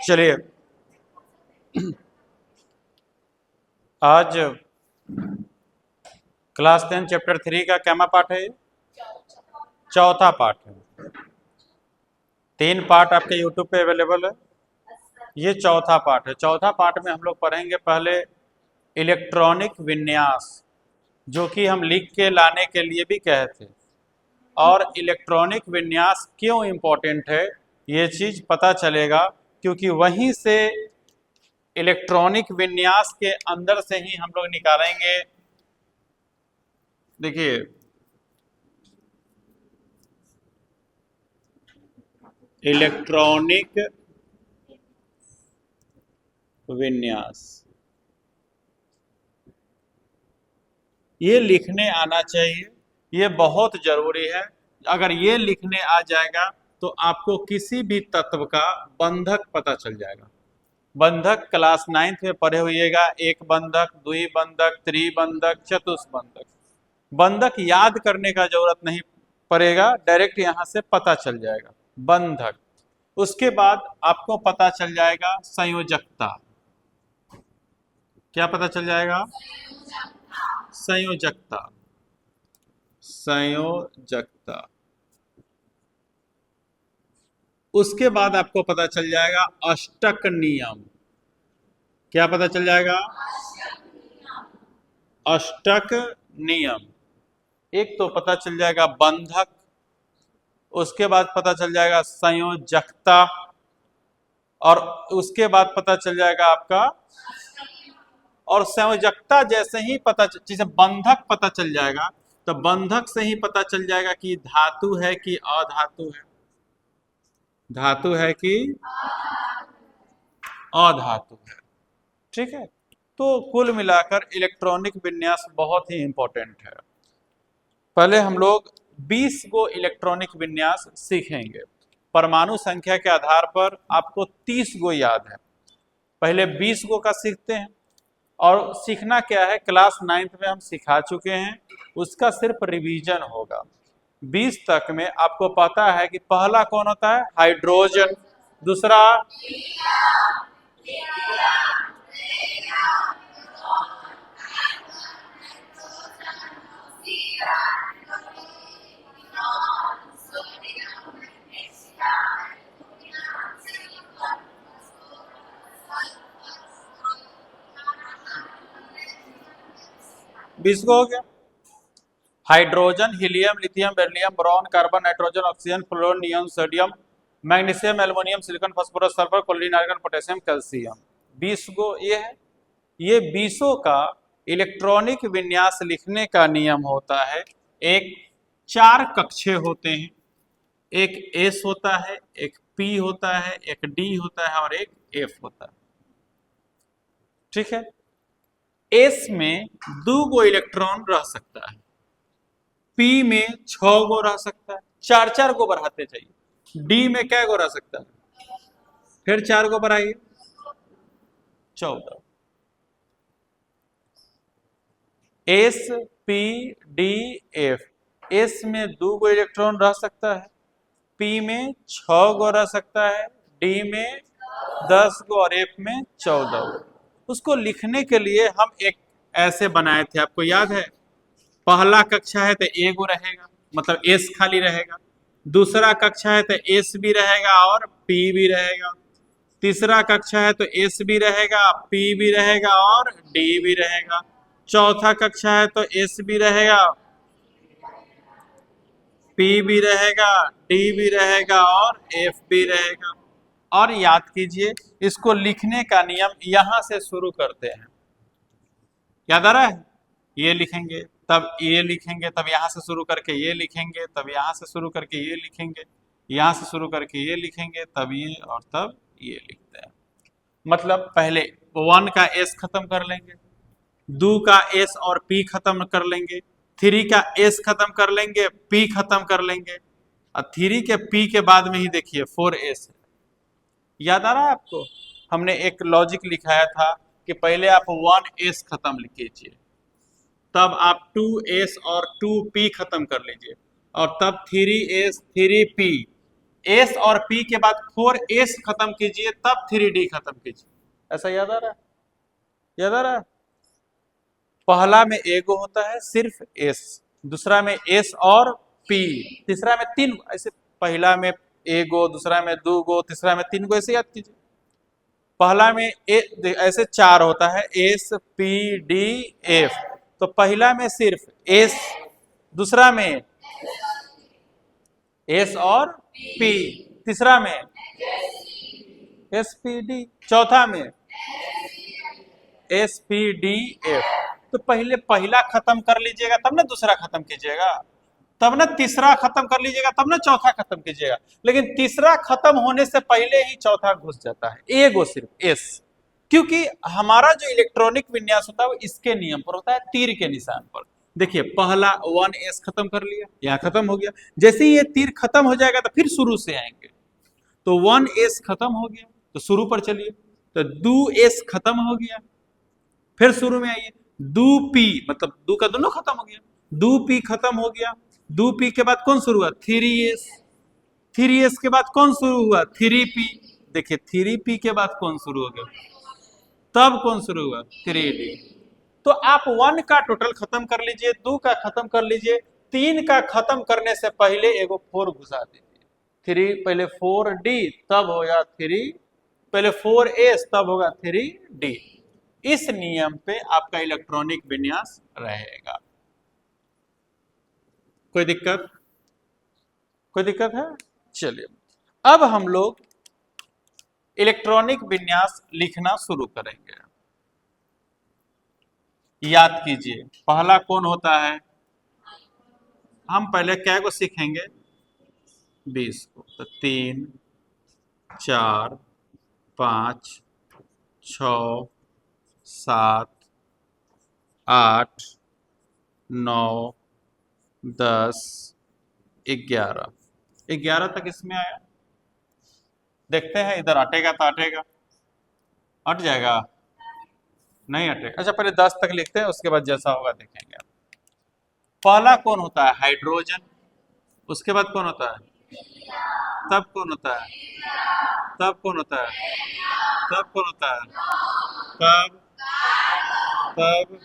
चलिए, आज class 10 chapter 3 का कैमा पार्ट है? चौथा पार्ट है। 3 पार्ट आपके यूट्यूब पे अवेलेबल है। ये चौथा पार्ट है। चौथा पार्ट में हम लोग पढ़ेंगे पहले इलेक्ट्रॉनिक विन्यास, जो कि हम लिख के लाने के लिए भी कहे थे। और इलेक्ट्रॉनिक विन्यास क्यों इम्पोर्टेंट है ये चीज़ पता चलेगा, क्योंकि वहीं से इलेक्ट्रॉनिक विन्यास के अंदर से ही हम लोग निकालेंगे। देखिए, इलेक्ट्रॉनिक विन्यास ये लिखने आना चाहिए, ये बहुत जरूरी है। अगर ये लिखने आ जाएगा तो आपको किसी भी तत्व का बंधक पता चल जाएगा। बंधक क्लास 9th में पढ़े होइएगा। एक बंधक, द्विबंधक, त्रिबंधक, चतुष्बंधक। बंधक याद करने का जरूरत नहीं पड़ेगा, डायरेक्ट यहाँ से पता चल जाएगा बंधक। उसके बाद आपको पता चल जाएगा संयोजकता। क्या पता चल जाएगा? संयोजकता। संयोजकता। उसके बाद आपको पता चल जाएगा अष्टक नियम। क्या पता चल जाएगा? अष्टक नियम। एक तो पता चल जाएगा बंधक, उसके बाद पता चल जाएगा संयोजकता, और उसके बाद पता चल जाएगा आपका, और संयोजकता जैसे ही जैसे बंधक पता चल जाएगा तो बंधक से ही पता चल जाएगा कि धातु है कि अधातु है। धातु है कि अधातु है। ठीक है। तो कुल मिलाकर इलेक्ट्रॉनिक विन्यास बहुत ही इंपॉर्टेंट है। पहले हम लोग 20 गो इलेक्ट्रॉनिक विन्यास सीखेंगे। परमाणु संख्या के आधार पर आपको 30 गो याद है। पहले 20 गो का सीखते हैं। और सीखना क्या है, क्लास 9th में हम सिखा चुके हैं, उसका सिर्फ रिवीजन होगा। 20 तक में आपको पता है कि पहला कौन होता है? हाइड्रोजन। दूसरा बिस्को हो गया। Hydrogen, helium, lithium, beryllium, boron, carbon, nitrogen, oxygen, fluorine, neon, sodium, magnesium, aluminium, silicon, phosphorus, sulphur, chlorine, argon, potassium, calcium. 20 गो ये है। ये 20 का इलेक्ट्रॉनिक विन्यास लिखने का नियम होता है। एक 4 कक्षे होते हैं। एक एस होता है, एक पी होता है, एक डी होता है, और एक एफ होता है। ठीक है। एस में 2 गो इलेक्ट्रॉन रह सकता है, पी में 6 गो रह सकता है, 4 गो बढ़ाते जाइए। डी में क्या गो रह सकता है? फिर 4 गो बढ़ाइए, 14। S P D F. S में 2 गो इलेक्ट्रॉन रह सकता है, पी में 6 गो रह सकता है, डी में 10 गो, और एफ में 14 गो। उसको लिखने के लिए हम एक ऐसे बनाए थे, आपको याद है? पहला कक्षा है तो ए गो रहेगा, मतलब एस खाली रहेगा। दूसरा कक्षा है तो एस भी रहेगा और पी भी रहेगा। तीसरा कक्षा है तो एस भी रहेगा, पी भी रहेगा और डी भी रहेगा। चौथा कक्षा है तो एस भी रहेगा, पी भी रहेगा, डी भी रहेगा और एफ भी रहेगा। और याद कीजिए, इसको लिखने का नियम यहां से शुरू करते हैं। याद आ रहा है? ये लिखेंगे, तब ये लिखेंगे, तब यहां से शुरू करके ये लिखेंगे, तब यहां से शुरू करके ये लिखेंगे, यहां से शुरू करके ये लिखेंगे, तब ये, और तब ये लिखते हैं। मतलब पहले 1 का एस खत्म कर लेंगे, 2 का एस और पी खत्म कर लेंगे, 3 का एस खत्म कर लेंगे, पी खत्म कर लेंगे, और 3 के पी के बाद में ही देखिए 4 एस है। याद आ रहा है आपको? हमने एक लॉजिक लिखाया था कि पहले आप 1 एस खत्म कीजिए, तब आप 2 एस और 2 पी खत्म कर लीजिए, और तब 3 एस 3 पी, एस और पी के बाद 4s खत्म कीजिए तब 3d खत्म कीजिए। ऐसा याद आ रहा है? याद आ रहा है? पहला में एगो होता है सिर्फ एस, दूसरा में एस और पी, तीसरा में 3, ऐसे पहला में एगो, दूसरा में 2 गो, तीसरा में 3 गो, ऐसे याद कीजिए। पहला में ऐसे 4 होता है, एस पी डी एफ, तो पहला में सिर्फ एस, दूसरा में एस और पी, तीसरा में एस पी डी, चौथा में एस पी डी एफ। तो पहले पहला खत्म कर लीजिएगा तब ना दूसरा खत्म कीजिएगा, तब ना तीसरा खत्म कर लीजिएगा तब ना चौथा खत्म कीजिएगा। लेकिन तीसरा खत्म होने से पहले ही चौथा घुस जाता है, एगो सिर्फ एस, क्योंकि हमारा जो इलेक्ट्रॉनिक विन्यास होता है वो इसके नियम पर होता है, तीर के निशान पर। देखिए पहला 1s खत्म कर लिया, यहाँ खत्म हो गया, जैसे ही ये तीर खत्म हो जाएगा तो फिर शुरू से आएंगे। तो 1s खत्म हो गया तो शुरू पर चलिए, तो 2s खत्म हो गया, फिर शुरू में आइए, 2p मतलब 2 का दोनों खत्म हो गया, 2p खत्म हो गया, 2p के बाद कौन शुरू हुआ? 3s, 3s के बाद कौन शुरू हुआ? 3p, देखिए 3p के बाद कौन शुरू हो गया? तब कौन शुरू हुआ? 3d। तो आप 1 का टोटल खत्म कर लीजिए, 2 का खत्म कर लीजिए, 3 का खत्म करने से पहले एगो 4 घुसा दीजिए, 3 पहले 4d तब होगा 3, पहले 4s तब होगा 3d। इस नियम पे आपका इलेक्ट्रॉनिक विन्यास रहेगा। कोई दिक्कत? कोई दिक्कत है? चलिए अब हम लोग इलेक्ट्रॉनिक विन्यास लिखना शुरू करेंगे। याद कीजिए पहला कौन होता है? हम पहले क्या को सीखेंगे? 20 को। तो 3 4 5 6 7 8 9 10 11, 11 तक इसमें आया। देखते हैं इधर अटेगा तो अटेगा, अट जाएगा? नहीं अटेगा। अच्छा पहले 10 तक लिखते हैं, उसके बाद जैसा होगा देखेंगे। पहला कौन होता है? हाइड्रोजन। उसके बाद कौन होता है? तब कौन होता है? तब कौन होता है? तब कौन होता है? तब तब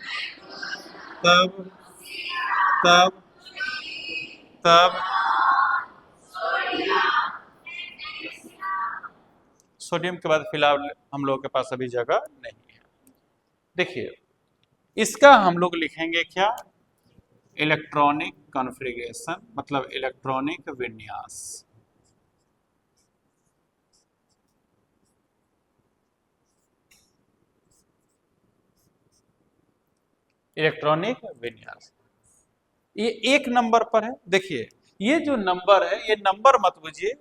तब तब तब सोडियम के बाद फिलहाल हम लोगों के पास अभी जगह नहीं है। देखिए इसका हम लोग लिखेंगे क्या? इलेक्ट्रॉनिक कॉन्फ़िगरेशन, मतलब इलेक्ट्रॉनिक विन्यास। इलेक्ट्रॉनिक विन्यास ये 1 नंबर पर है। देखिए ये जो नंबर है, ये नंबर मत बुझिए,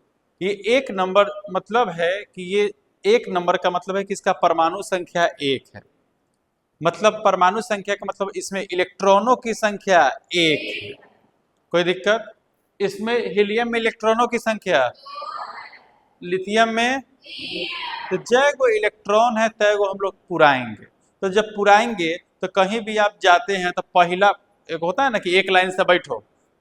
ये 1 नंबर मतलब है कि ये 1 नंबर का मतलब है कि इसका परमाणु संख्या 1 है, मतलब परमाणु संख्या का मतलब इसमें इलेक्ट्रॉनों की संख्या 1 है। कोई दिक्कत? इसमें हीलियम में इलेक्ट्रॉनों की संख्या, लिथियम में, तो जय गो इलेक्ट्रॉन है तय गो हम लोग पुराएंगे। तो जब पुराएंगे तो कहीं भी आप जाते हैं तो पहला एक होता है ना कि एक लाइन से बैठो,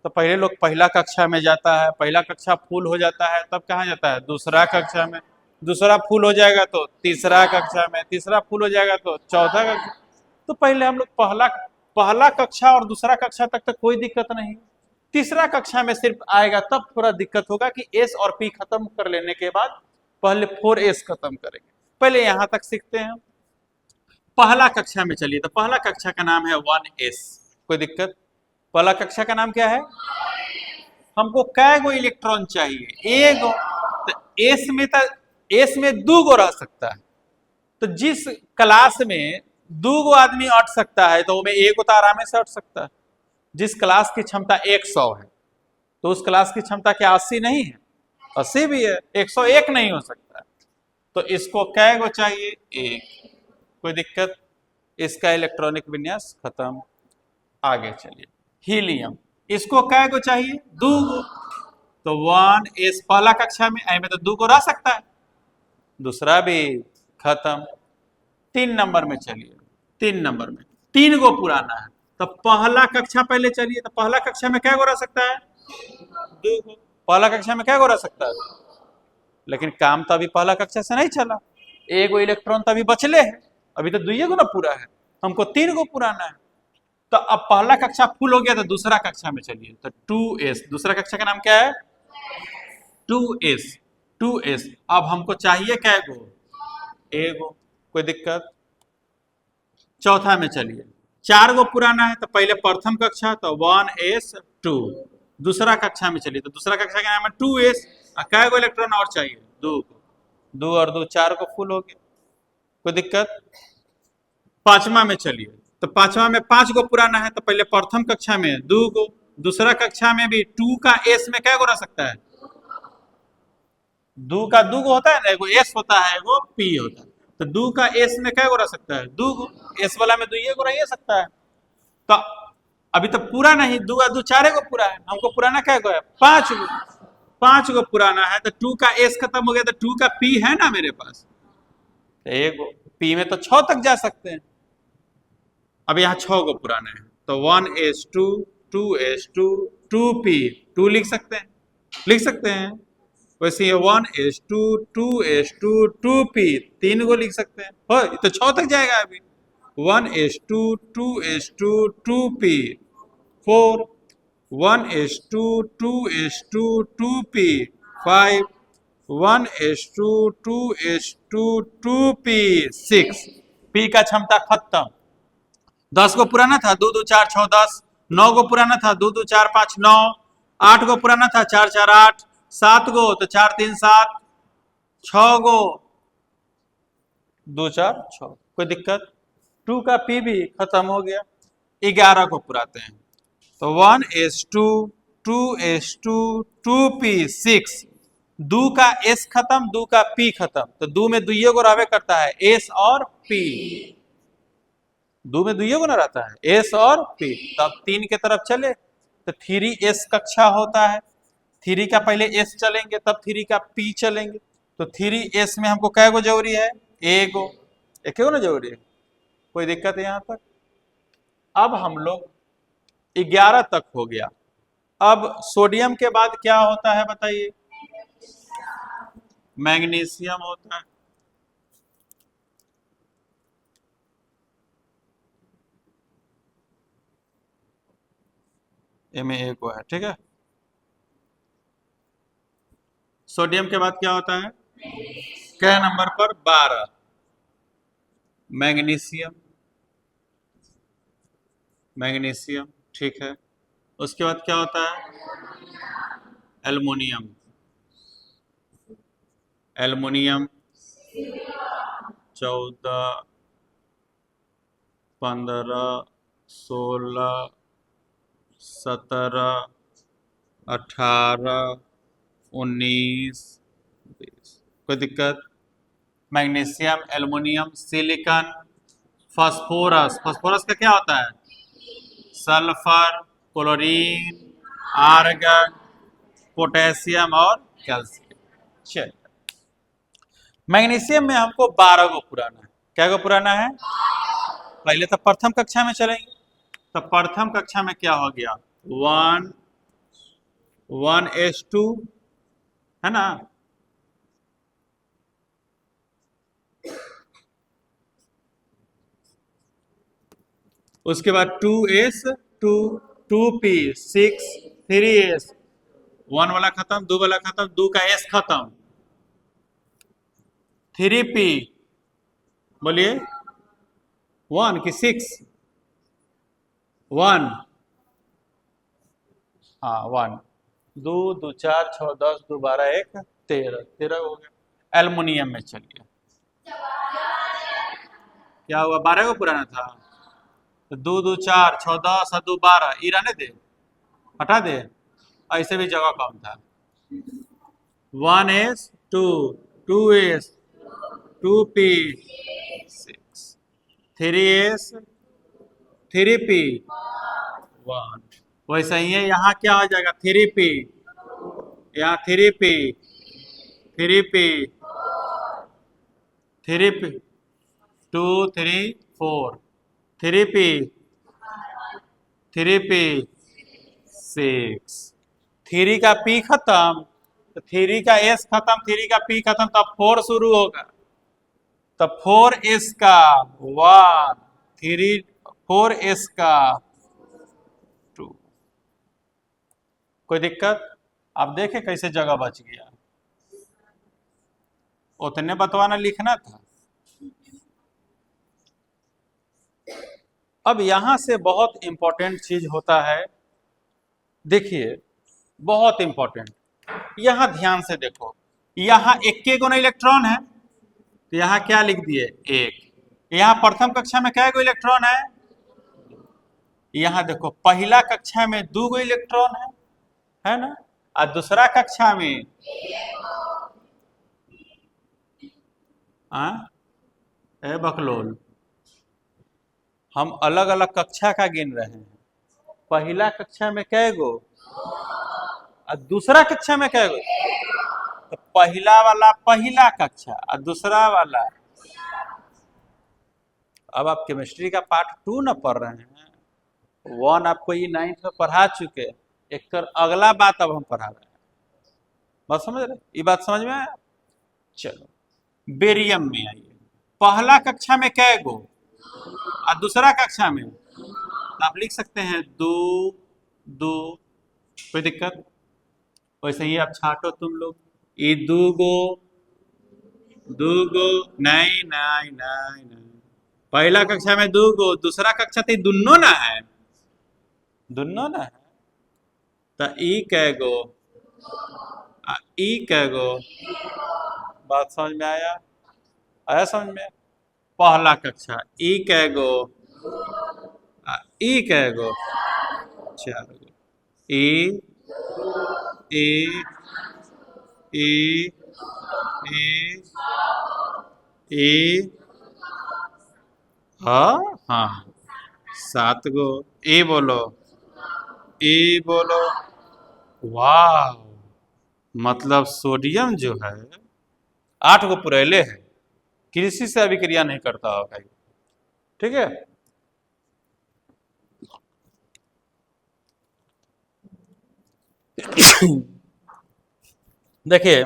तो पहले लोग पहला कक्षा में जाता है, पहला कक्षा फुल हो जाता है, तब कहाँ जाता है? दूसरा कक्षा में, दूसरा फुल हो जाएगा तो तीसरा कक्षा में, तीसरा फुल हो जाएगा तो चौथा कक्षा। तो पहले हम लोग पहला कक्षा और दूसरा कक्षा तक तो कोई दिक्कत नहीं, तीसरा कक्षा में सिर्फ आएगा तब थोड़ा दिक्कत होगा कि एस और पी खत्म कर लेने के बाद पहले 4s खत्म करेंगे। पहले यहां तक सीखते हैं। पहला कक्षा में चलिए, तो पहला कक्षा का नाम है 1s। कोई दिक्कत? पहला कक्षा का नाम क्या है? हमको कै गो इलेक्ट्रॉन चाहिए? एगो। तो एस में 2 गो रह सकता है, तो जिस क्लास में 2 गो आदमी अट सकता है तो वो में एगो तो आराम से अट सकता है। जिस क्लास की क्षमता 100 है तो उस क्लास की क्षमता क्या 80 नहीं है? 80 भी है, 101 नहीं हो सकता। तो इसको कै गो चाहिए? 1। कोई दिक्कत? इसका इलेक्ट्रॉनिक विन्यास खत्म। आगे चलिए हीलियम, इसको कै गो चाहिए? 2 गो। तो 1s पहला कक्षा में आई में तो 2 गो रह सकता है, दूसरा भी खत्म। 3 नंबर में चलिए, 3 नंबर में 3 गो पुराना है, तो पहला कक्षा पहले चलिए, तो पहला कक्षा में क्या गो रह सकता है? 2 गो। पहला कक्षा में क्या गो रह सकता है? लेकिन काम तो अभी पहला कक्षा से नहीं चला, एगो इलेक्ट्रॉन तो अभी बचले है, अभी तो 2 गो ना पूरा है, हमको 3 गो पुराना है। तो अब पहला कक्षा फुल हो गया तो दूसरा कक्षा में चलिए, तो 2s, दूसरा कक्षा का नाम क्या है 2s। 2s अब हमको चाहिए क्या गो, एगो, कोई दिक्कत। चौथा में चलिए, 4 गो पुराना है, तो पहले प्रथम कक्षा तो 1s2। दूसरा कक्षा में चलिए, तो दूसरा कक्षा का नाम है 2s। क्या गो इलेक्ट्रॉन और चाहिए, 2 को, 2 और 2 4 को फुल हो गया, कोई दिक्कत। पांचवा में चलिए, तो पांचवा में 5 गो पुराना है, तो पहले प्रथम कक्षा में 2 गो, दूसरा कक्षा में भी 2 का s में क्या गो रह सकता है, 2 का 2 गो होता है ना, एगो s होता है एगो p होता है, तो 2 का s में क्या गो रह सकता है, 2 गो, s वाला में 2 गो रह सकता है। तो अभी तो पूरा नहीं, 2 का 2 4 गो पूरा है, हमको पुराना क्या गो है 5 गो, 5 गो पुराना है, तो 2 का s खत्म हो गया, तो 2 का p है ना मेरे पास, तो एगो p में तो 6 तक जा सकते हैं। अब यहाँ 6 गो पुराने हैं, तो 1s2 2s2 2p, 2 लिख सकते हैं, लिख सकते हैं। वैसे 1s2 2s2 2p 3 गो लिख सकते हैं, हो तो 6 तक जाएगा अभी। 1s2 2s2 2p 4, 1s2 2s2 2p 5, 1s2 2s2 2p 6। p का क्षमता खत्म। 10 गो पुराना था, 2 2 4 6 10। 9 गो पुराना था, 2 2 4 5 9। 8 गो पुराना था, 4 4 8। 7 गो तो 4 3 7। 6 गो 2 4 6, कोई दिक्कत। 2 का पी भी खत्म हो गया। 11 को पुराते हैं, तो 1s2 2s2 2p 6। 2 का s खत्म, 2 का p खत्म, तो 2 में 2 गो रहबे करता है, s और p। 2 में 2 गो ना रहता है, s और p। तो अब 3 के तरफ चले, तो 3s कक्षा होता है, 3 का पहले s चलेंगे, तब 3 का p चलेंगे, तो 3s में हमको कै गो जरूरी है, एगो, एक गो ना जरूरी है, कोई दिक्कत है यहाँ तक। अब हम लोग 11 तक हो गया। अब सोडियम के बाद क्या होता है बताइए, मैग्नीशियम होता है। में एक है, ठीक है। सोडियम के बाद क्या होता है, क्या नंबर पर 12 मैग्नीशियम, मैग्नीशियम, ठीक है। उसके बाद क्या होता है, एल्युमिनियम, एल्युमिनियम 14 15 16 17 18 19 20, कोई दिक्कत। Magnesium, aluminium, silicon, phosphorus, phosphorus का क्या होता है, सल्फर, क्लोरीन, आर्गन, पोटेशियम और कैल्शियम। चलिए, मैग्नीशियम में हमको 12 गो पुराना है, क्या गो पुराना है, पहले तो प्रथम कक्षा में चलेंगे, तो प्रथम कक्षा में क्या हो गया, 1s2 है ना, उसके बाद 2s2 2p 6 3s, 1 वाला खत्म, 2 वाला खत्म, 2 का s खत्म, 3p, बोलिए 1 की 6, 1, हाँ 1, 2 2 4 6 10 2 12 1 13, 13 हो गया। एल्युमिनियम में चलिए, क्या हुआ, 12 को पुराना था, तो 2 2 4 6 10 और 2 12, ई रहने दे, हटा दे, ऐसे भी जगह कम था। 1s2 2s 2p 6 3s 3p 1, वैसे ही है यहाँ क्या हो जाएगा, 3p, यहाँ 3p 3p 3p 2 3 4 3p 3p 6, 3 का p खत्म, तो 3 का एस खत्म, 3 का पी खत्म, तब 4 शुरू होगा, तो 4s का 1, 3 4s का 2। कोई दिक्कत? आप देखें कैसे जगह बच गया, उतने बतवाना लिखना था। अब यहां से बहुत इंपॉर्टेंट चीज होता है, देखिए बहुत इंपॉर्टेंट, यहां ध्यान से देखो, यहां एक गो इलेक्ट्रॉन है, तो यहां क्या लिख दिए? एक। यहां प्रथम कक्षा में क्या गो इलेक्ट्रॉन है? यहां देखो पहला कक्षा में 2 गो इलेक्ट्रॉन है ना, और दूसरा कक्षा में ए बकलोल, हम अलग अलग कक्षा का गिन रहे हैं। पहला कक्षा में कै गो और दूसरा कक्षा में कै गो? तो पहला वाला पहला कक्षा और दूसरा वाला, अब आप केमिस्ट्री का पार्ट 2 न पढ़ रहे हैं, 1 आपको ये 9th में पढ़ा चुके, एक तो अगला बात अब हम पढ़ा रहे हैं। बात समझ रहे? ये बात समझ में आया? चलो बेरियम में आइए, पहला कक्षा में कै गो और दूसरा कक्षा में, आप लिख सकते हैं 2 2, कोई दिक्कत? वैसे ही आप छाटो तुम लोग, ये 2 गो 2 गो, नहीं नहीं नहीं नहीं, पहला कक्षा में 2 गो, दूसरा कक्षा तो दोनों ना है, दोनों ना है, तो ई कै गो ई कै गो? बात समझ में आया? आया समझ में? पहला कक्षा ई कै गो ई कै गो? 4 गो। ई ई ई ई ई हाँ हाँ 7 गो। ई बोलो, ई बोलो, वाह, मतलब सोडियम जो है 8 गो पुरैले है, किसी से अभिक्रिया नहीं करता होगा, ठीक है। देखिए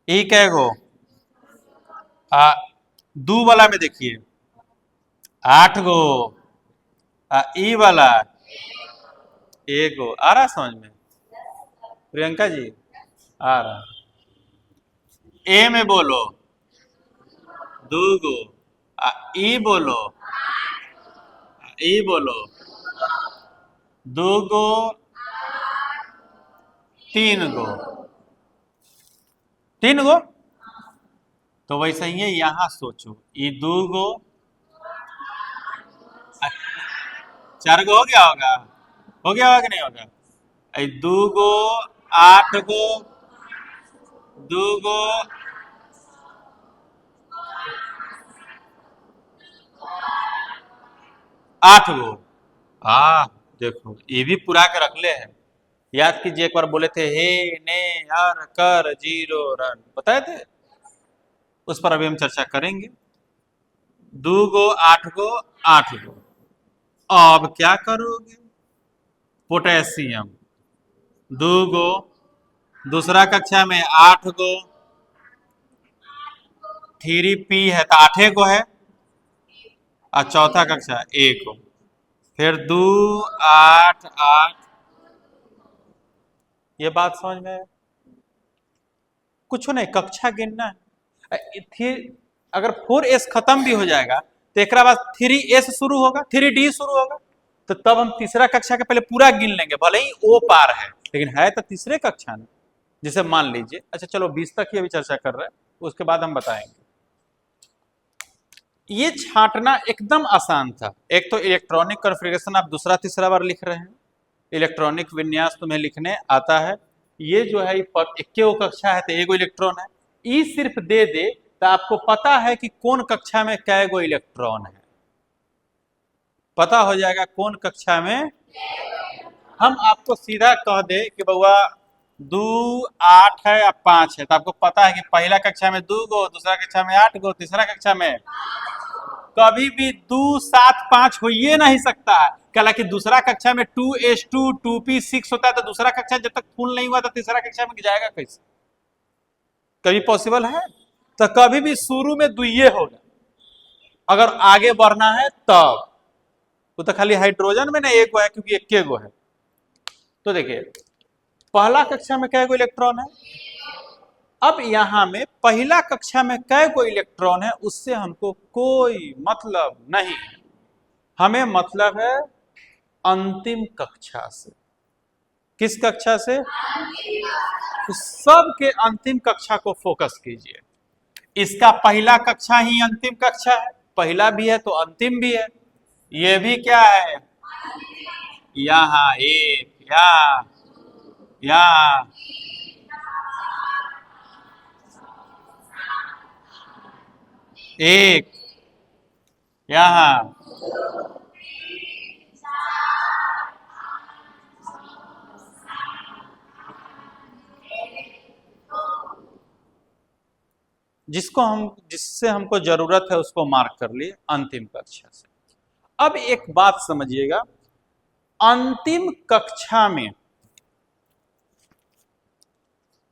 ई कै गो? 2 वाला में देखिए 8 गो, ई वाला 1 गो। आ रहा समझ में प्रियंका जी? आ रहा। ए में बोलो 2 गो, ई बोलो, ई बोलो 2 गो 3 गो, 3 गो। तो वैसे ही यहां सोचो, ये 2 गो 4 गो हो गया होगा, हो गया होगा कि नहीं होगा? 2 गो 8 गो, 2 गो 8 गो। देखो ये भी पूरा के रख ले हैं। याद कीजिए एक बार बोले थे हे ने हर कर 0 रन, बताए थे, उस पर अभी हम चर्चा करेंगे। 2 गो 8 गो 8 गो। अब क्या करोगे? पोटेशियम 2 गो, दूसरा कक्षा में 8 गो, 3p है तो 8 गो है, और चौथा कक्षा 1 गो, फिर 2 8 8। ये बात समझ में? कुछ नहीं, कक्षा गिनना है। अगर 4s खत्म भी हो जाएगा तो एक बाद 3s शुरू होगा, 3d शुरू होगा, तो तब हम तीसरा कक्षा के पहले पूरा गिन लेंगे, भले ही ओ पार है लेकिन है तो तीसरे कक्षा में, जिसे मान लीजिए। अच्छा चलो 20 तक ही अभी चर्चा कर रहे हैं, उसके बाद हम बताएंगे। ये छांटना एकदम आसान था। एक तो इलेक्ट्रॉनिक कॉन्फ़िगरेशन आप दूसरा तीसरा बार लिख रहे हैं, इलेक्ट्रॉनिक विन्यास तुम्हें लिखने आता है। ये जो है 21 कक्षा है तो 1 गो इलेक्ट्रॉन है, ई सिर्फ दे दे तो आपको पता है कि कौन कक्षा में कै गो इलेक्ट्रॉन है, पता हो जाएगा कौन कक्षा में। हम आपको सीधा कह दे कि बउआ 2 8 है या 5 है, तो आपको पता है कि पहला कक्षा में 2 गो, दूसरा कक्षा में 8 गो, तीसरा कक्षा में कभी भी 2 7 5 हो ये नहीं सकता है। हालांकि दूसरा कक्षा में 2s2 2p6 होता है, तो दूसरा कक्षा जब तक फुल नहीं हुआ तो तीसरा कक्षा में जाएगा कैसे? कभी पॉसिबल है? तो कभी भी शुरू में दुइये होगा, अगर आगे बढ़ना है तब। वो तो खाली हाइड्रोजन में ना एक गो है, क्योंकि एक गो है। तो देखिए पहला कक्षा में कै गो इलेक्ट्रॉन है। अब यहां में पहला कक्षा में कै गो इलेक्ट्रॉन है उससे हमको कोई मतलब नहीं, हमें मतलब है अंतिम कक्षा से। किस कक्षा से? तो सबके अंतिम कक्षा को फोकस कीजिए। इसका पहला कक्षा ही अंतिम कक्षा है, पहला भी है तो अंतिम भी है। ये भी क्या है? यहाँ एक, यहाँ एक, यहाँ जिससे हमको जरूरत है उसको मार्क कर लिए अंतिम कक्षा से। अब एक बात समझिएगा, अंतिम कक्षा में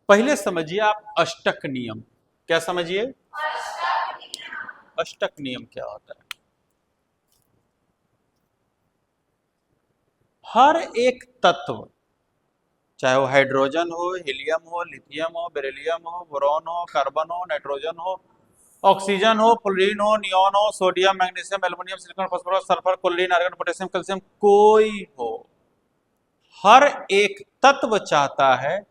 पहले समझिए आप अष्टक नियम। क्या समझिए? अष्टक नियम क्या होता है? हर एक तत्व, चाहे वो हाइड्रोजन हो, हीलियम हो, लिथियम हो, बेरिलियम हो, बोरॉन हो, कार्बन हो, नाइट्रोजन हो, ऑक्सीजन हो, फ्लोरीन हो, नियॉन हो, sodium, magnesium, aluminium, silicon, phosphorus, sulphur, chlorine, argon, potassium, calcium, कोई हो, हर एक तत्व चाहता है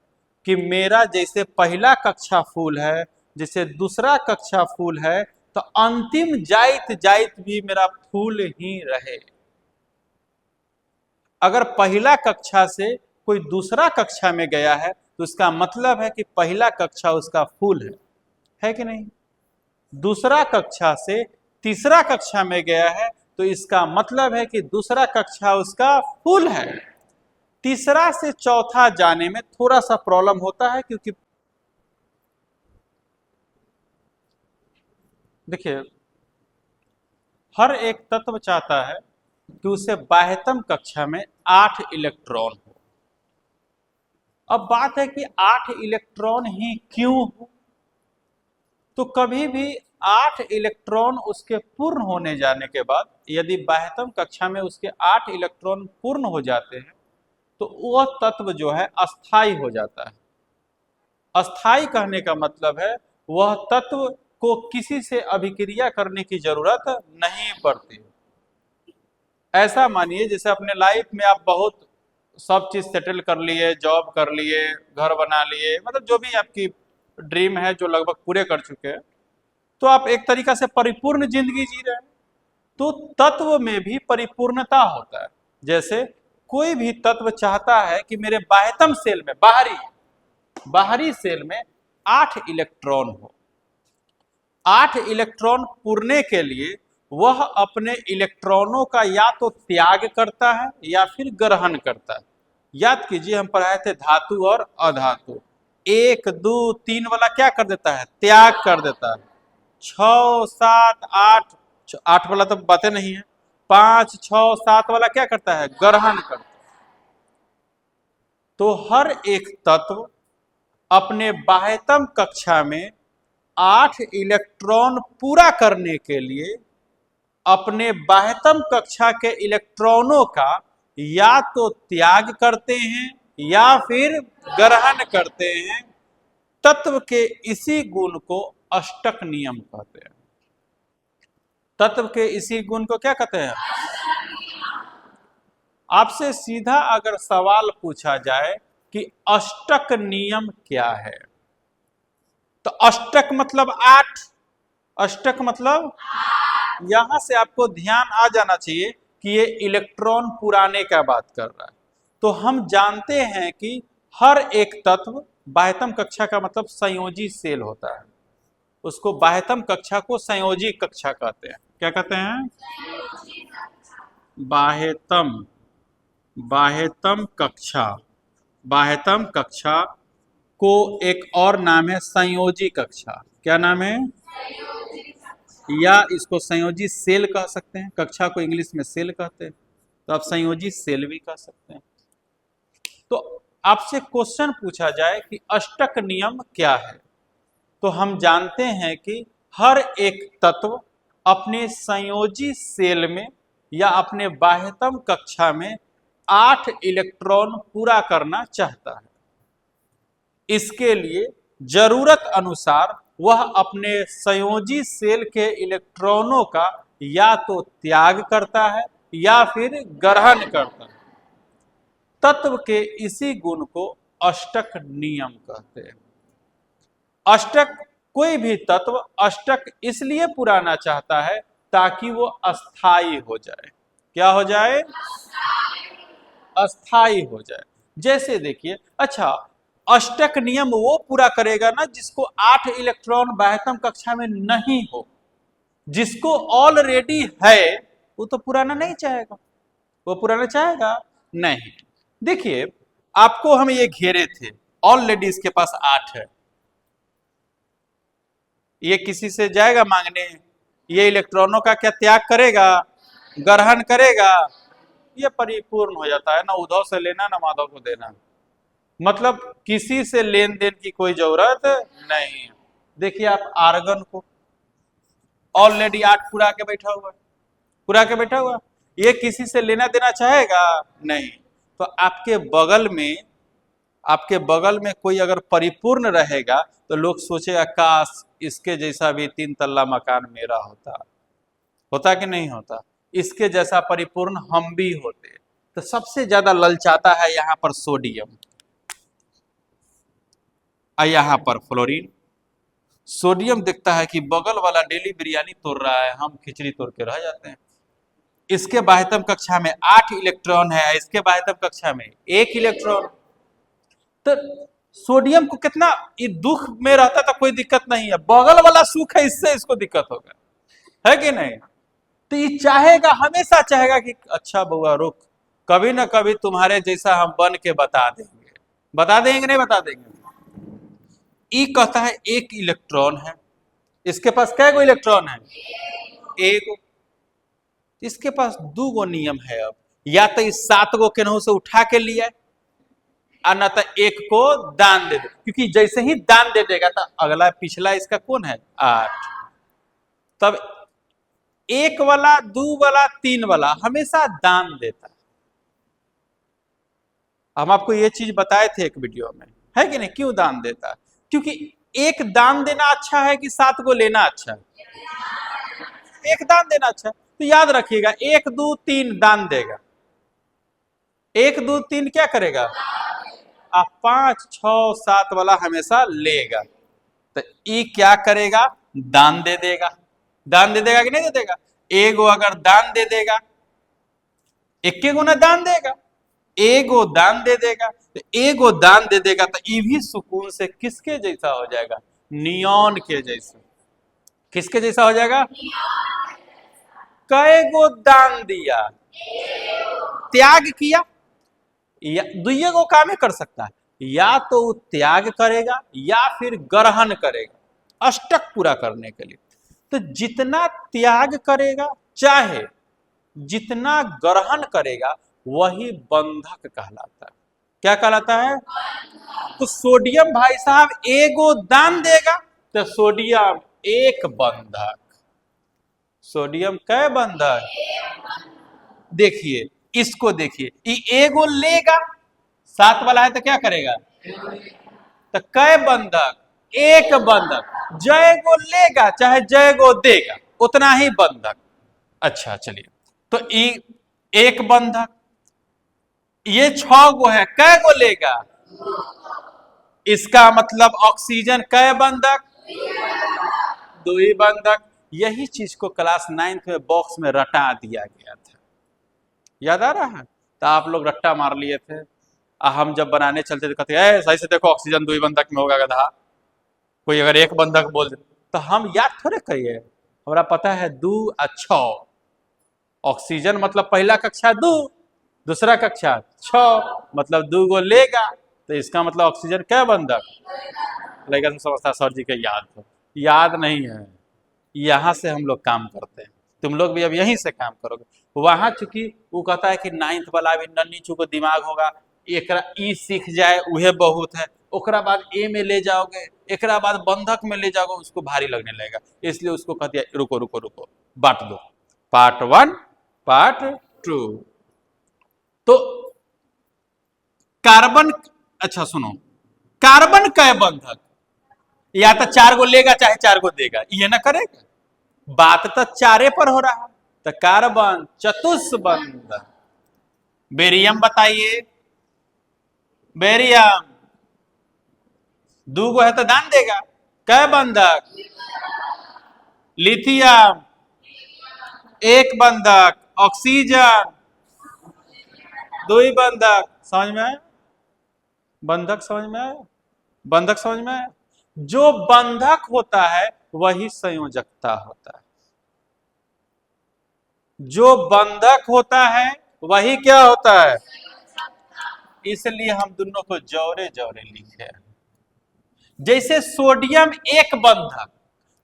कि मेरा जैसे पहला कक्षा फूल है, जैसे दूसरा कक्षा फूल है, तो अंतिम जाइत जाइत भी मेरा फूल ही रहे। अगर पहला कक्षा से कोई दूसरा कक्षा में गया है तो उसका मतलब है कि पहला कक्षा उसका फूल है कि नहीं? दूसरा कक्षा से तीसरा कक्षा में गया है तो इसका मतलब है कि दूसरा कक्षा उसका फूल है। तीसरा से चौथा जाने में थोड़ा सा प्रॉब्लम होता है, क्योंकि देखिए हर एक तत्व चाहता है कि उसे बाह्यतम कक्षा में 8 इलेक्ट्रॉन हो। अब बात है कि 8 इलेक्ट्रॉन ही क्यों हो? तो कभी भी 8 इलेक्ट्रॉन उसके पूर्ण होने जाने के बाद, यदि बाह्यतम कक्षा में उसके 8 इलेक्ट्रॉन पूर्ण हो जाते हैं तो वह तत्व जो है अस्थाई हो जाता है। अस्थाई कहने का मतलब है वह तत्व को किसी से अभिक्रिया करने की जरूरत नहीं पड़ती। ऐसा मानिए जैसे अपने लाइफ में आप बहुत सब चीज सेटल कर लिए, जॉब कर लिए, घर बना लिए, मतलब जो भी आपकी ड्रीम है जो लगभग पूरे कर चुके हैं, तो आप एक तरीका से परिपूर्ण जिंदगी जी रहे हैं। तो तत्व में भी परिपूर्णता होता है। जैसे कोई भी तत्व चाहता है कि मेरे बाह्यतम सेल में, बाहरी सेल में 8 इलेक्ट्रॉन हो। 8 इलेक्ट्रॉन पुरने के लिए वह अपने इलेक्ट्रॉनों का या तो त्याग करता है या फिर ग्रहण करता है। याद कीजिए हम पढ़ाए थे धातु और अधातु। 1 2 3 वाला क्या कर देता है? त्याग कर देता है। 6 7 8, 8 वाला तो बातें नहीं है। 5 6 7 वाला क्या करता है? ग्रहण करता है। तो हर एक तत्व अपने बाह्यतम कक्षा में 8 इलेक्ट्रॉन पूरा करने के लिए अपने बाह्यतम कक्षा के इलेक्ट्रॉनों का या तो त्याग करते हैं या फिर ग्रहण करते हैं। तत्व के इसी गुण को अष्टक नियम कहते हैं। तत्व के इसी गुण को क्या कहते हैं? आपसे सीधा अगर सवाल पूछा जाए कि अष्टक नियम क्या है, तो अष्टक मतलब 8। अष्टक मतलब, यहां से आपको ध्यान आ जाना चाहिए कि ये इलेक्ट्रॉन पुराने का बात कर रहा है। तो हम जानते हैं कि हर एक तत्व, बाह्यतम कक्षा का मतलब संयोजी सेल होता है, उसको बाह्यतम कक्षा को संयोजी कक्षा कहते हैं। क्या कहते हैं? बाह्यतम, बाह्यतम कक्षा, बाह्यतम कक्षा को एक और नाम है संयोजी कक्षा। क्या नाम है? या इसको संयोजी सेल कह सकते हैं, कक्षा को इंग्लिश में सेल कहते हैं, तो आप संयोजी सेल भी कह सकते हैं। तो आपसे क्वेश्चन पूछा जाए कि अष्टक नियम क्या है, तो हम जानते हैं कि हर एक तत्व अपने संयोजी सेल में या अपने बाह्यतम कक्षा में 8 इलेक्ट्रॉन पूरा करना चाहता है। इसके लिए जरूरत अनुसार वह अपने संयोजी सेल के इलेक्ट्रॉनों का या तो त्याग करता है या फिर ग्रहण करता है। तत्व के इसी गुण को अष्टक नियम कहते हैं। अष्टक, कोई भी तत्व अष्टक इसलिए पुराना चाहता है ताकि वो अस्थाई हो जाए। क्या हो जाए? अस्थाई हो जाए। जैसे देखिए, अच्छा, अष्टक नियम वो पूरा करेगा ना जिसको 8 इलेक्ट्रॉन बाह्यतम कक्षा में नहीं हो। जिसको ऑलरेडी है वो तो पुराना नहीं चाहेगा। वो पुराना चाहेगा नहीं। देखिए, आपको हम ये घेरे थे, ऑलरेडी इसके पास 8 है, ये किसी से जाएगा मांगने, ये इलेक्ट्रॉनों का क्या त्याग करेगा? ग्रहण करेगा। ये परिपूर्ण हो जाता है, ना उद्धव से लेना ना माधव को देना, मतलब किसी से लेन देन की कोई जरूरत नहीं। देखिए आप आर्गन को ऑलरेडी 8 पूरा के बैठा हुआ, पूरा के बैठा हुआ, ये किसी से लेना देना चाहेगा नहीं। तो आपके बगल में कोई अगर परिपूर्ण रहेगा तो लोग सोचेगा काश इसके जैसा भी 3 तल्ला मकान मेरा होता कि नहीं होता, इसके जैसा परिपूर्ण हम भी होते। तो सबसे ज्यादा ललचाता है यहाँ पर सोडियम और यहाँ पर फ्लोरीन। सोडियम देखता है कि बगल वाला डेली बिरयानी तोड़ रहा है, हम खिचड़ी तोड़ के रह जाते हैं। इसके बाह्यतम कक्षा में 8 इलेक्ट्रॉन है, इसके बाह्यतम कक्षा में 1 इलेक्ट्रॉन। तो सोडियम को कितना ये दुख में रहता था, कोई दिक्कत नहीं है, बगल वाला सुख है, इससे इसको दिक्कत होगा, है कि नहीं? तो ये चाहेगा, हमेशा चाहेगा कि अच्छा बउआ रुक, कभी ना कभी तुम्हारे जैसा हम बन के बता देंगे। बता देंगे नहीं बता देंगे? ई कहता है 1 इलेक्ट्रॉन है, इसके पास कै गो इलेक्ट्रॉन है? 1। इसके पास 2 गो नियम है। अब या तो इस 7 गो केनहू से उठा के लिया और न तो 1 को दान दे दे, क्योंकि जैसे ही दान दे देगा तो अगला पिछला इसका कौन है? 8। तब 1 वाला, 2 वाला, 3 वाला हमेशा दान देता है। हम आपको ये चीज बताए थे एक वीडियो में, है कि नहीं? क्यों दान देता है? क्योंकि 1 दान देना अच्छा है कि 7 को लेना अच्छा है? 1 दान देना अच्छा है। तो याद रखिएगा, 1 2 3 दान देगा, 1 2 3 क्या करेगा? 5 6 7 वाला हमेशा लेगा। तो ई क्या करेगा? दान दे देगा। दान दे देगा कि नहीं दे देगा? एगो अगर दान दे देगा, 1 गुना दान देगा, एगो दान दे देगा, तो एगो दान दे देगा तो ये भी सुकून से किसके जैसा हो जाएगा? नियॉन के जैसा। किसके जैसा हो जाएगा? कै गो दान दिया? त्याग किया। या 2 गो काम कर सकता है, या तो वो त्याग करेगा या फिर ग्रहण करेगा अष्टक पूरा करने के लिए। तो जितना त्याग करेगा चाहे जितना ग्रहण करेगा वही बंधक कहलाता है। क्या कहलाता है? तो सोडियम भाई साहब 1 गो दान देगा तो सोडियम 1 बंधक। सोडियम कै बंधक? देखिए इसको, देखिए ये 1 गो लेगा, 7 वाला है तो क्या करेगा? तो कै बंधक? 1 बंधक। जय गो लेगा चाहे जय गो देगा उतना ही बंधक। अच्छा चलिए, तो 1 बंधक, ये 6 गो है, कै गो लेगा? इसका मतलब ऑक्सीजन कै बंधक? 2 ही बंधक। यही चीज को क्लास 9th में बॉक्स में रटा दिया गया था, याद आ रहा है? तो आप लोग रट्टा मार लिए थे, हम जब बनाने चलते थे कहते हैं सही से देखो ऑक्सीजन 2 ही बंधक में होगा गधा। कोई अगर 1 बंधक बोल दे तो हम याद थोड़े करिए, हमारा पता है 2 और 6। ऑक्सीजन मतलब पहला कक्षा 2, दूसरा कक्षा 6, मतलब 2 गो लेगा, तो इसका मतलब ऑक्सीजन क्या बंधक? लेगा तो समझता सर जी के याद नहीं है, यहाँ से हम लोग काम करते हैं, तुम लोग भी अब यहीं से काम करोगे। वहां चूंकि वो कहता है कि 9th वाला भी नन्ही चूको दिमाग होगा, एकरा ई सीख जाए उहे बहुत है, ओकरा बाद ए में ले जाओगे, एकरा बाद बंधक में ले जाओगे, उसको भारी लगने लगेगा। इसलिए उसको कहती है रुको रुको रुको, बांट दो, पार्ट 1 पार्ट 2। तो कार्बन, अच्छा सुनो, कार्बन कय बंधक, या तो 4 गो लेगा चाहे 4 गो देगा, ये ना करेगा, बात तो 4 पर हो रहा है। तो कार्बन चतुष्बंधक। बेरियम बताइए, बेरियम 2 गो है तो दान देगा, कय बंधक, लिथियम 1 बंधक, ऑक्सीजन 2 बंधक। समझ में आया, बंधक समझ में आया, बंधक समझ में आया। जो बंधक होता है वही संयोजकता होता है, जो बंधक होता है वही क्या होता है। इसलिए हम दोनों को जोरे जोरे लिखे हैं। जैसे सोडियम एक बंधक,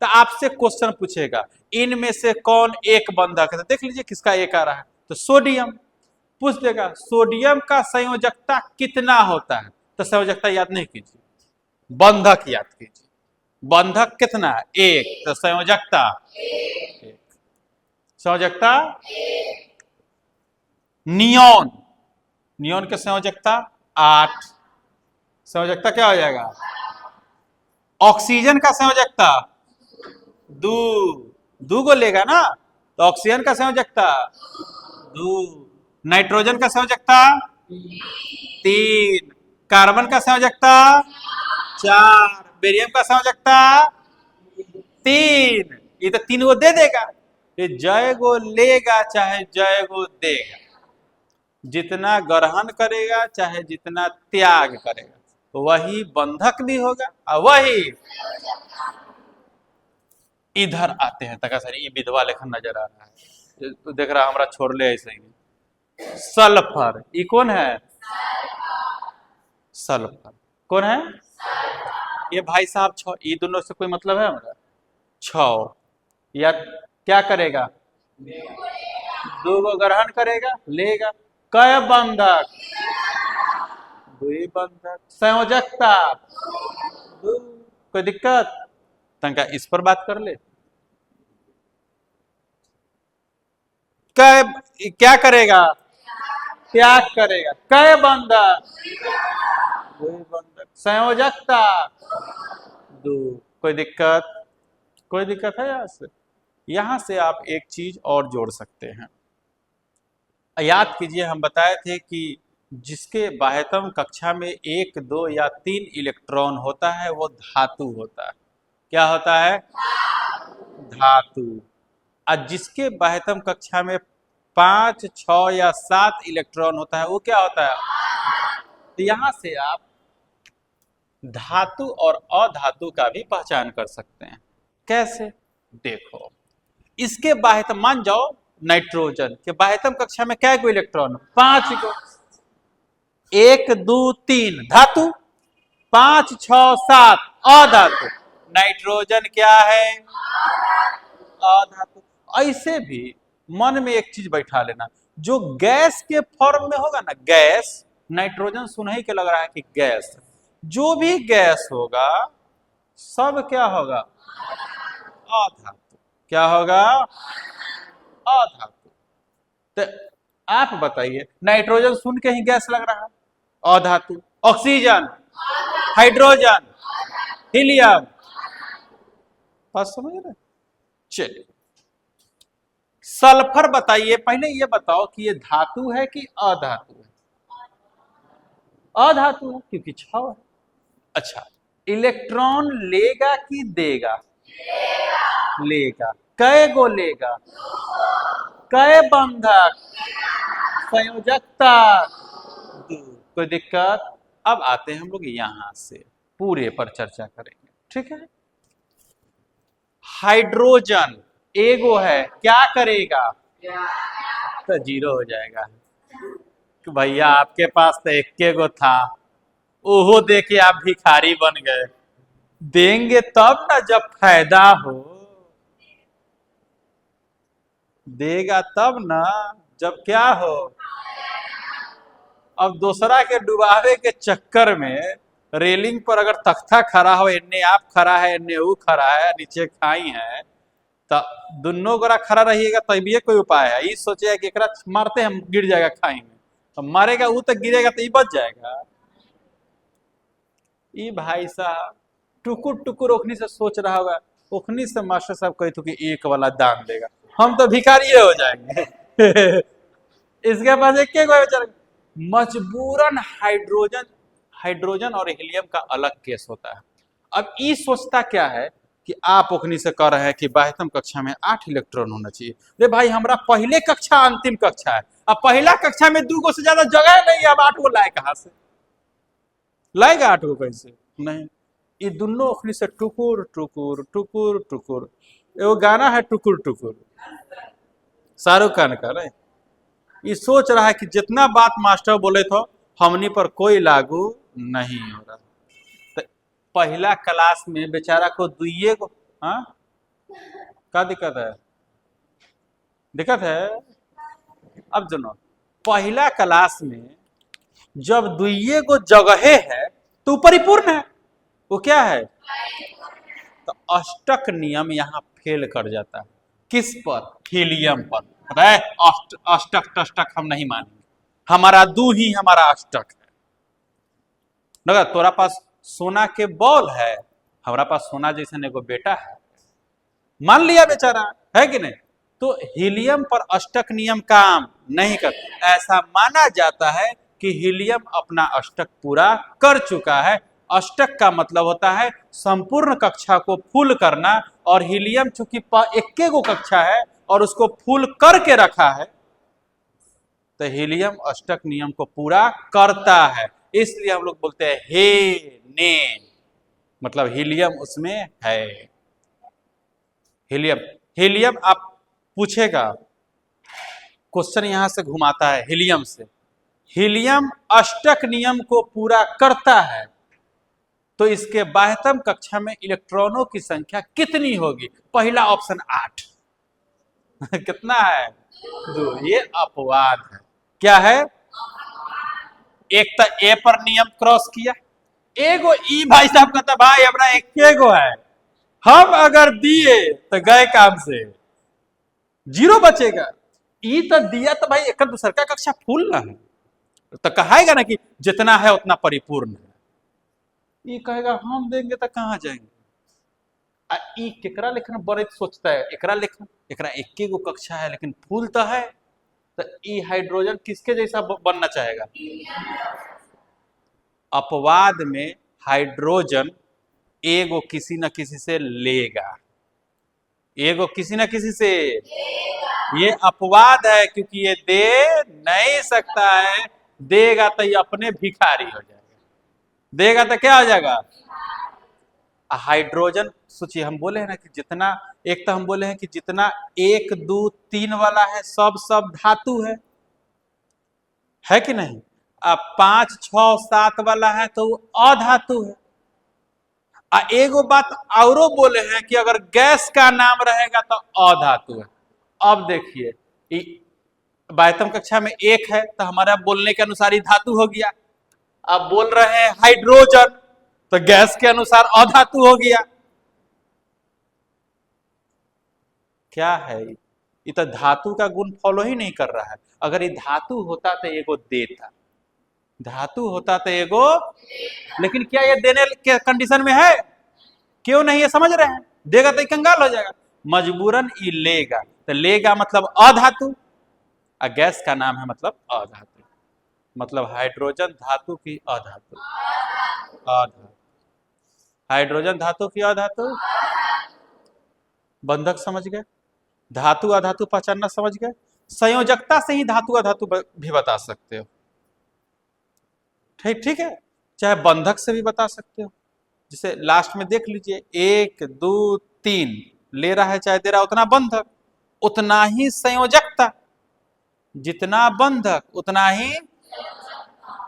तो आपसे क्वेश्चन पूछेगा इनमें से कौन एक बंधक है, तो देख लीजिए किसका एक आ रहा है, तो सोडियम। पूछ देगा सोडियम का संयोजकता कितना होता है, तो संयोजकता याद नहीं कीजिए, बंधक याद कीजिए। बंधक कितना है, 1, तो संयोजकता 1, संयोजकता। नियोन, नियोन के संयोजकता 8, संयोजकता क्या हो जाएगा। ऑक्सीजन का संयोजकता 2 गो लेगा ना, तो ऑक्सीजन का संयोजकता 2, नाइट्रोजन का संयोजकता 3, कार्बन का संयोजकता 4, बेरियम का संयोजकता 3। ये तो 3 गो दे देगा, ये जय गो लेगा चाहे जय गो देगा, जितना ग्रहण करेगा चाहे जितना त्याग करेगा, वही बंधक भी होगा और वही। इधर आते हैं तका सर, ये विधवा लेखन नजर आ रहा है, तो देख रहा हमारा छोड़ ले ऐसे ही। सल्फर, ये कौन है, सल्फर कौन है, ये भाई साहब 6, ये दोनों से कोई मतलब है हमारा, 6, या क्या करेगा, 2 गो ग्रहण करेगा लेगा, कय बंधक, 2 बंधक, संयोजकता 2, कोई दिक्कत, तंका इस पर बात कर ले। कय क्या करेगा, त्याग करेगा, कय बंधक, 2 बंधक, संयोजकता 2, कोई दिक्कत, कोई दिक्कत है। यहां से आप एक चीज और जोड़ सकते हैं, याद कीजिए हम बताए थे कि जिसके बाह्यतम कक्षा में 1, 2 या 3 इलेक्ट्रॉन होता है वो धातु होता है, क्या होता है, धातु। और जिसके बाह्यतम कक्षा में 5, 6 या 7 इलेक्ट्रॉन होता है वो क्या होता है। तो यहां से आप धातु और अधातु का भी पहचान कर सकते हैं। कैसे, देखो इसके बाह्यतम, मान जाओ नाइट्रोजन के बाह्यतम कक्षा में क्या गो इलेक्ट्रॉन, 5 गो, 1, 2, 3 धातु, 5, 6, 7 अधातु। नाइट्रोजन क्या है, अधातु। ऐसे भी मन में एक चीज बैठा लेना, जो गैस के फॉर्म में होगा ना, गैस, नाइट्रोजन सुन ही के लग रहा है कि गैस, जो भी गैस होगा सब क्या होगा, अधातु। क्या होगा, अधातु। तो आप बताइए, नाइट्रोजन सुन के ही गैस लग रहा है, अधातु। ऑक्सीजन, हाइड्रोजन, हीलियम, बात समझ रहे। चलिए सल्फर बताइए, पहले ये बताओ कि ये धातु है कि अधातु है, अधातु है क्योंकि 6 है। अच्छा, इलेक्ट्रॉन लेगा कि देगा, लेगा, कै गो लेगा, कै बंधक, संयोजकता 2, कोई दिक्कत। अब आते हैं हम लोग यहां से पूरे पर चर्चा करेंगे, ठीक है। हाइड्रोजन एगो है, क्या करेगा, तो 0 हो जाएगा कि भैया आपके पास तो एक गो था, ओहो देके आप भिखारी बन गए, देंगे तब ना जब फायदा हो। देगा तब ना जब क्या हो। अब दूसरा के डुबावे के चक्कर में रेलिंग पर अगर तख्ता खड़ा हो, इन्ने आप खड़ा है, इन्ने वो खड़ा है, नीचे खाई है, तो दोनों गोरा खड़ा रहिएगा तभी ये कोई उपाय है। ये सोचे कि एकरा मारते हम गिर जाएगा खाई में, तो मारेगा वो तो गिरेगा तो ये बच जाएगा। ये भाई साहब टुकुर टुकुर ओखनी से सोच रहा होगा, ओखनी से मास्टर साहब कही तो कि एक वाला दान देगा, हम तो भिखारी हो जाएंगे। इसके पास एक के बेचारा मजबूरन हाइड्रोजन हाइड्रोजन और हीलियम का अलग केस होता है। अब ये सोचता क्या है कि आप ओखनी से कह रहे हैं कि बाह्यतम कक्षा में 8 इलेक्ट्रॉन होना चाहिए। रे भाई हमारा पहले कक्षा अंतिम कक्षा है, अब पहला कक्षा में 2 गो से ज्यादा जगह नहीं है, अब 8 गो लाए कहां से लाएगा, 8 गो कैसे नहीं। ये दोनों ओखनी से टुकुर टुकुर टुकुर टुकुर, वो गाना है टुकुर टुकुर, शाहरुख खान का नहीं। ये सोच रहा है कि जितना बात मास्टर बोले तो हमनी पर कोई लागू नहीं हो रहा। तो पहला क्लास में बेचारा को दुइये को, हाँ क्या दिक्कत है, दिक्कत है। अब सुनो, पहला क्लास में जब दुइये को जगह है तो परिपूर्ण है, वो क्या है, तो अष्टक नियम यहाँ फेल कर जाता है। किस पर, हीलियम पर। अरे अष्टक टष्टक हम नहीं मानेंगे, हमारा दू ही हमारा अष्टक है। लगा तोरा पास सोना के बॉल है, हमारा पास सोना जैसा एगो बेटा है, मान लिया बेचारा है कि नहीं। तो हीलियम पर अष्टक नियम काम नहीं कर, ऐसा माना जाता है कि हीलियम अपना अष्टक पूरा कर चुका है। अष्टक का मतलब होता है संपूर्ण कक्षा को फुल करना, और हीलियम चूंकि इक्के गो कक्षा है और उसको फुल करके रखा है, तो हीलियम अष्टक नियम को पूरा करता है। इसलिए हम लोग बोलते हैं हे ने, मतलब हीलियम उसमें है। हीलियम हीलियम आप पूछेगा, क्वेश्चन यहां से घुमाता है हीलियम से। हीलियम अष्टक नियम को पूरा करता है, तो इसके बाह्यतम कक्षा में इलेक्ट्रॉनों की संख्या कितनी होगी। पहला ऑप्शन 8। कितना है, 2। ये अपवाद है, क्या है, एक तो ए पर नियम क्रॉस किया, एगो ई भाई साहब कहता भाई अपना एक गो है, हम अगर दिए तो गए काम से, 0 बचेगा। ई तो दिया तो भाई एक दूसर का कक्षा फूल ना है, तो कहेगा ना कि जितना है उतना परिपूर्ण है। ये कहेगा हम देंगे तो कहां जाएंगे। ई केकरा लेखन बड़े सोचता है, एकरा लेखन, एकरा एक गो कक्षा है लेकिन फूल तो है, तो ई हाइड्रोजन किसके जैसा बनना चाहेगा। अपवाद में हाइड्रोजन एगो किसी न किसी से लेगा, एगो किसी न किसी से, ये अपवाद है क्योंकि ये दे नहीं सकता है। देगा तो ये अपने भिखारी हो जाएगा, देगा तो क्या हो जाएगा। हाइड्रोजन सोचिए, हम बोले हैं ना कि जितना, एक तो हम बोले हैं कि जितना 1 2 3 वाला है सब धातु है कि नहीं। अब 5 6 7 वाला है तो अधातु है। एगो बात औरो बोले हैं कि अगर गैस का नाम रहेगा तो अधातु है। अब देखिए, बाह्यतम कक्षा में 1 है तो हमारा बोलने के अनुसार ही धातु हो गया। अब बोल रहे हैं हाइड्रोजन, तो गैस के अनुसार अधातु हो गया। क्या है ये तो धातु का गुण फॉलो ही नहीं कर रहा है। अगर ये धातु होता तो एगो देता, धातु होता तो एगो, लेकिन क्या ये देने के कंडीशन में है, क्यों नहीं है, समझ रहे हैं। देगा तो कंगाल हो जाएगा, मजबूरन ये लेगा, तो लेगा मतलब अधातु, और गैस का नाम है मतलब अधातु, मतलब हाइड्रोजन धातु की अधातु, अधातु हाइड्रोजन धातु की अधातु। बंधक समझ गए, धातु अधातु पहचानना समझ गए। संयोजकता से ही धातु अधातु भी बता सकते हो, ठीक है, चाहे बंधक से भी बता सकते हो। जैसे लास्ट में देख लीजिए 1 2 3 ले रहा है, चाहे दे रहा है, उतना बंधक उतना ही संयोजकता, जितना बंधक उतना ही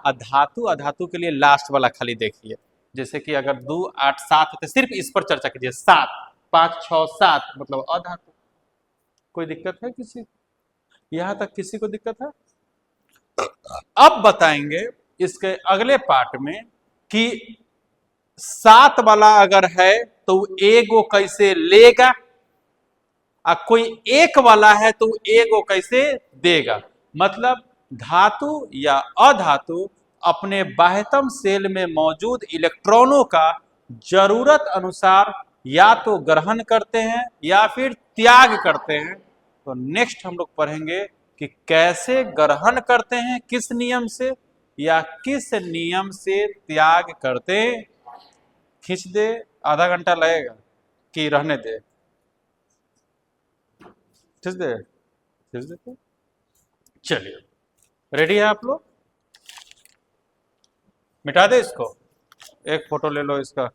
अधातु। अधातु के लिए लास्ट वाला खाली देखिए, जैसे कि अगर 2 8 7 होते, सिर्फ इस पर चर्चा कीजिए। 7 5 6 7 मतलब अधातु, कोई दिक्कत है किसी, यहां तक किसी को दिक्कत है? अब बताएंगे इसके अगले पार्ट में कि 7 वाला अगर है तो एगो कैसे लेगा, और कोई 1 वाला है तो एगो कैसे देगा। मतलब धातु या अधातु अपने बाह्यतम सेल में मौजूद इलेक्ट्रॉनों का जरूरत अनुसार या तो ग्रहण करते हैं या फिर त्याग करते हैं। तो नेक्स्ट हम लोग पढ़ेंगे कि कैसे ग्रहण करते हैं, किस नियम से, या किस नियम से त्याग करते हैं। खींच दे, आधा घंटा लगेगा कि रहने दे? खींच दे, खींच दे। चलिए, रेडी है आप लोग? मिटा दे इसको, एक फोटो ले लो इसका।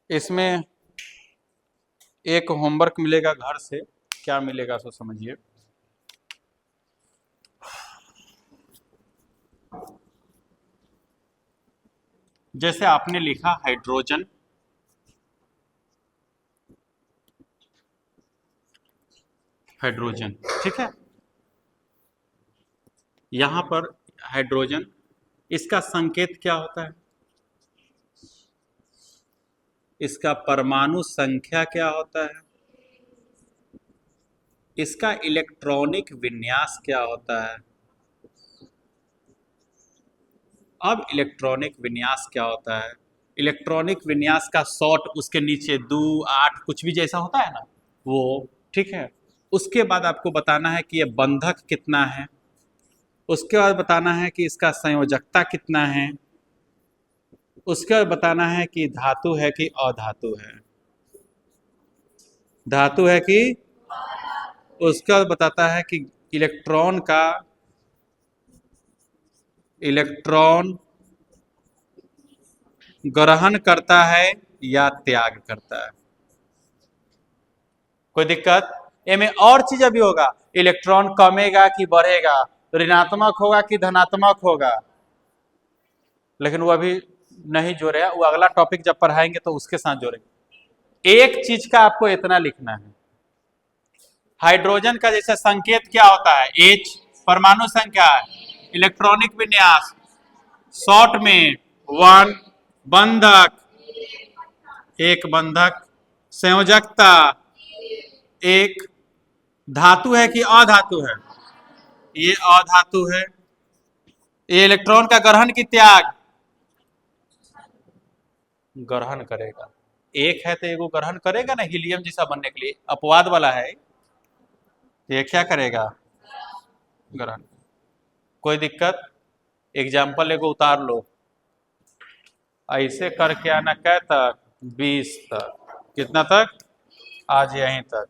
इसमें एक होमवर्क मिलेगा घर से, क्या मिलेगा सो समझिए। जैसे आपने लिखा हाइड्रोजन, हाइड्रोजन, ठीक है। यहां पर हाइड्रोजन, इसका संकेत क्या होता है? इसका परमाणु संख्या क्या होता है? इसका इलेक्ट्रॉनिक विन्यास क्या होता है? अब इलेक्ट्रॉनिक विन्यास क्या होता है? इलेक्ट्रॉनिक विन्यास का शॉर्ट उसके नीचे 2, 8 कुछ भी जैसा होता है ना वो, ठीक है। उसके बाद आपको बताना है कि ये बंधक कितना है, उसके बाद बताना है कि इसका संयोजकता कितना है, उसके बाद बताना है कि धातु है कि अधातु है, धातु है कि, उसके बाद बताता है कि इलेक्ट्रॉन का, इलेक्ट्रॉन ग्रहण करता है या त्याग करता है। कोई दिक्कत? इनमें और चीज अभी होगा, इलेक्ट्रॉन कमेगा कि बढ़ेगा, ऋणात्मक होगा कि धनात्मक होगा, लेकिन वो अभी नहीं जोड़े, वो अगला टॉपिक जब पढ़ाएंगे तो उसके साथ जोड़ेंगे। एक चीज का आपको इतना लिखना है, हाइड्रोजन का जैसे संकेत क्या होता है? H, परमाणु संख्या, इलेक्ट्रॉनिक विन्यास, शॉर्ट में 1, बंधक, एक बंधक, संयोजकता, एक, धातु है कि अधातु है? ये अधातु है। ये इलेक्ट्रॉन का ग्रहण की त्याग? ग्रहण करेगा। एक है तो एगो ग्रहण करेगा ना, हीलियम जैसा बनने के लिए, अपवाद वाला है, ये क्या करेगा? ग्रहण। कोई दिक्कत? एग्जाम्पल एगो उतार लो, ऐसे करके आना कै तक? 20 तक। कितना तक? आज यहीं तक।